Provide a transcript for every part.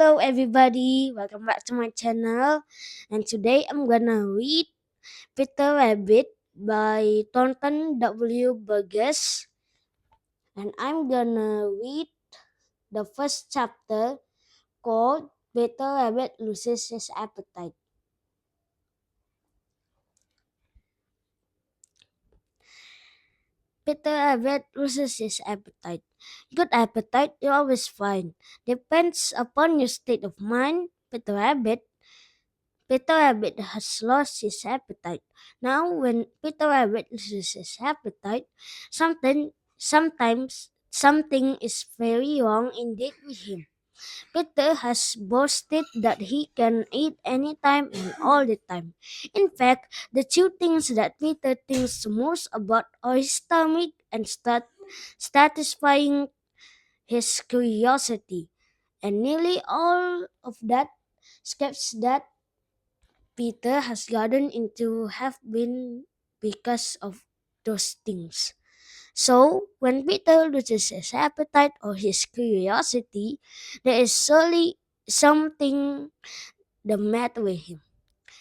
Hello everybody, welcome back to my channel. And today I'm gonna read Peter Rabbit by Thornton W. Burgess. And I'm gonna read the first chapter called Peter Rabbit Loses His Appetite. Peter Rabbit loses his appetite. Good appetite is always fine. Depends upon your state of mind. Peter Rabbit has lost his appetite. Now, when Peter Rabbit loses his appetite, sometimes something is very wrong indeed with him. Peter has boasted that he can eat anytime and all the time. In fact, the two things that Peter thinks most about are his stomach and satisfying his curiosity. And nearly all of that escapes that Peter has gotten into have been because of those things. So, when Peter loses his appetite or his curiosity, there is surely something the matter with him.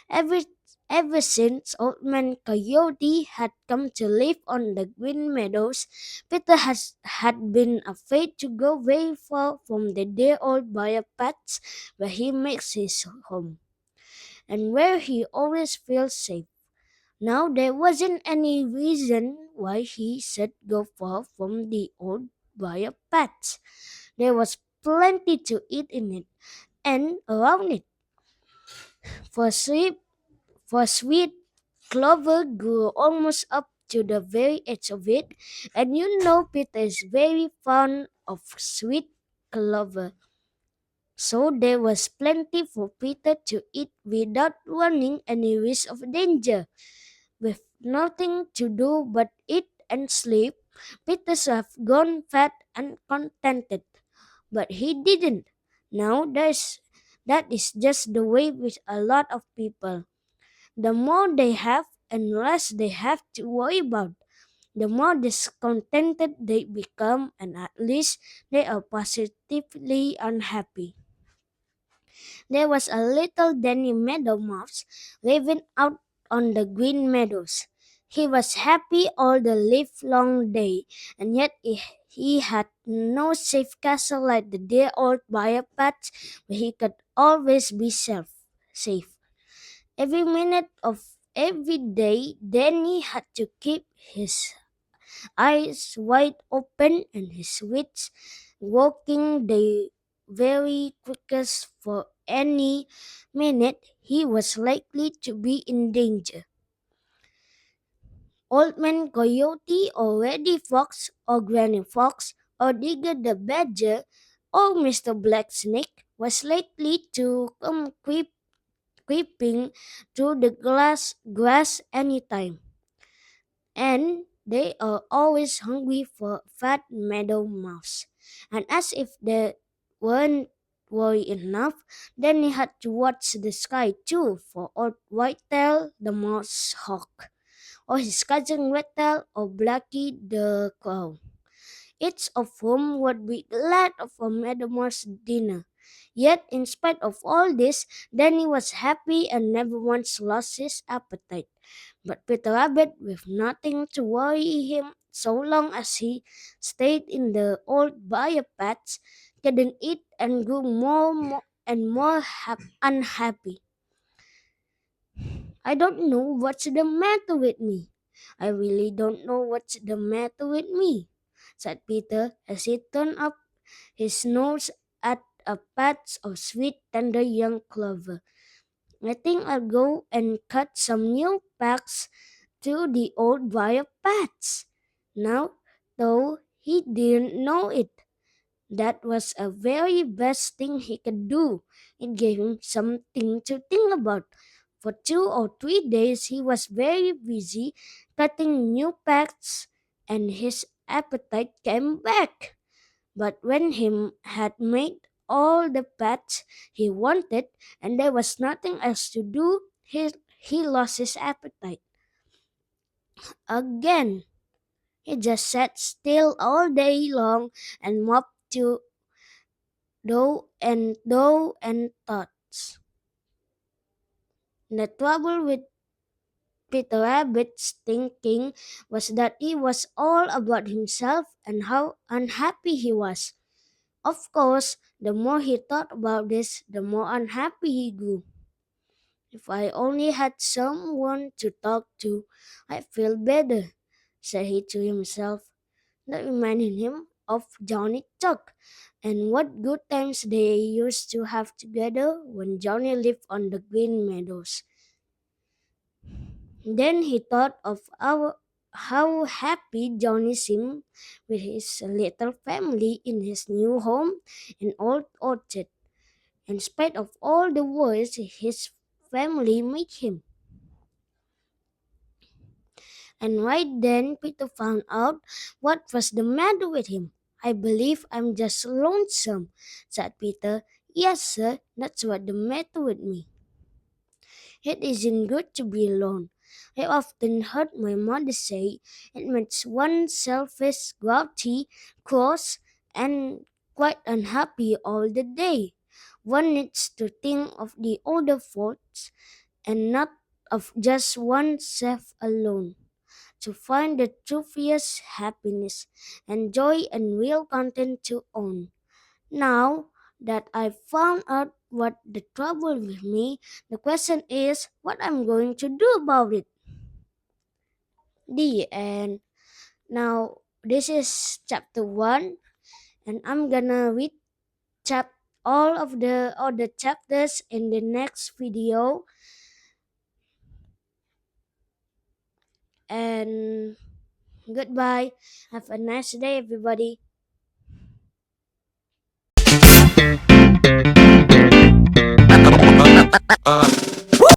Ever, ever since Old Man Coyote had come to live on the Green Meadows, Peter had been afraid to go very far from the dear old briar patch where he makes his home and where he always feels safe. Now there wasn't any reason why he should go far from the old briar patch. There was plenty to eat in it and around it. For sweet, for sweet clover grew almost up to the very edge of it, and you know Peter is very fond of sweet clover. So there was plenty for Peter to eat without running any risk of danger. With nothing to do but eat and sleep, Peter should have gone fat and contented. But he didn't. Now that is just the way with a lot of people. The more they have and less they have to worry about, the more discontented they become, and at least they are positively unhappy. There was a little Danny Meadow Mouse living out on the Green Meadows. He was happy all the livelong day, and yet he had no safe castle like the dear old briar patch where he could always be safe. Every minute of every day, Danny had to keep his eyes wide open and his wits working the very quickest, for any minute he was likely to be in danger. Old Man Coyote or Reddy Fox or Granny Fox or Digger the Badger or Mr. Black Snake was likely to come creeping through the grass anytime. And they are always hungry for fat meadow mouse. And as if they weren't worry enough, then he had to watch the sky too for old Whitetail the mouse hawk, or his cousin Redtail or Blacky the crow, each of whom would be glad of a meadow mouse dinner. Yet, in spite of all this, Danny was happy and never once lost his appetite. But Peter Rabbit, with nothing to worry him so long as he stayed in the old briar patch, couldn't eat and grew more and more unhappy. I don't know what's the matter with me. I really don't know what's the matter with me, said Peter as he turned up his nose at a patch of sweet, tender young clover. I think I'll go and cut some new packs to the old briar patch. Now, though he didn't know it, that was a very best thing he could do. It gave him something to think about. For 2 or 3 days he was very busy cutting new packs, and his appetite came back. But when he had made all the pets he wanted and there was nothing else to do, he lost his appetite again. He just sat still all day long and mopped to though and thoughts. The trouble with Peter Rabbit's thinking was that he was all about himself and how unhappy he was. Of course, the more he thought about this, the more unhappy he grew. If I only had someone to talk to, I'd feel better, said he to himself. That reminded him of Johnny Chuck and what good times they used to have together when Johnny lived on the Green Meadows. Then he thought of how happy Johnny seemed with his little family in his new home in Old Orchard, in spite of all the worries his family made him. And right then Peter found out what was the matter with him. I believe I'm just lonesome, said Peter. Yes, sir, that's what the matter with me. It isn't good to be alone. I often heard my mother say it makes one selfish, grouchy, cross, and quite unhappy all the day. One needs to think of the other folks and not of just oneself alone to find the truest happiness and joy and real content to own. Now that I've found out what the trouble with me, the question is what I'm going to do about it. The end. Now this is chapter 1 and I'm gonna read chap all of the other chapters in the next video and goodbye. Have a nice day everybody.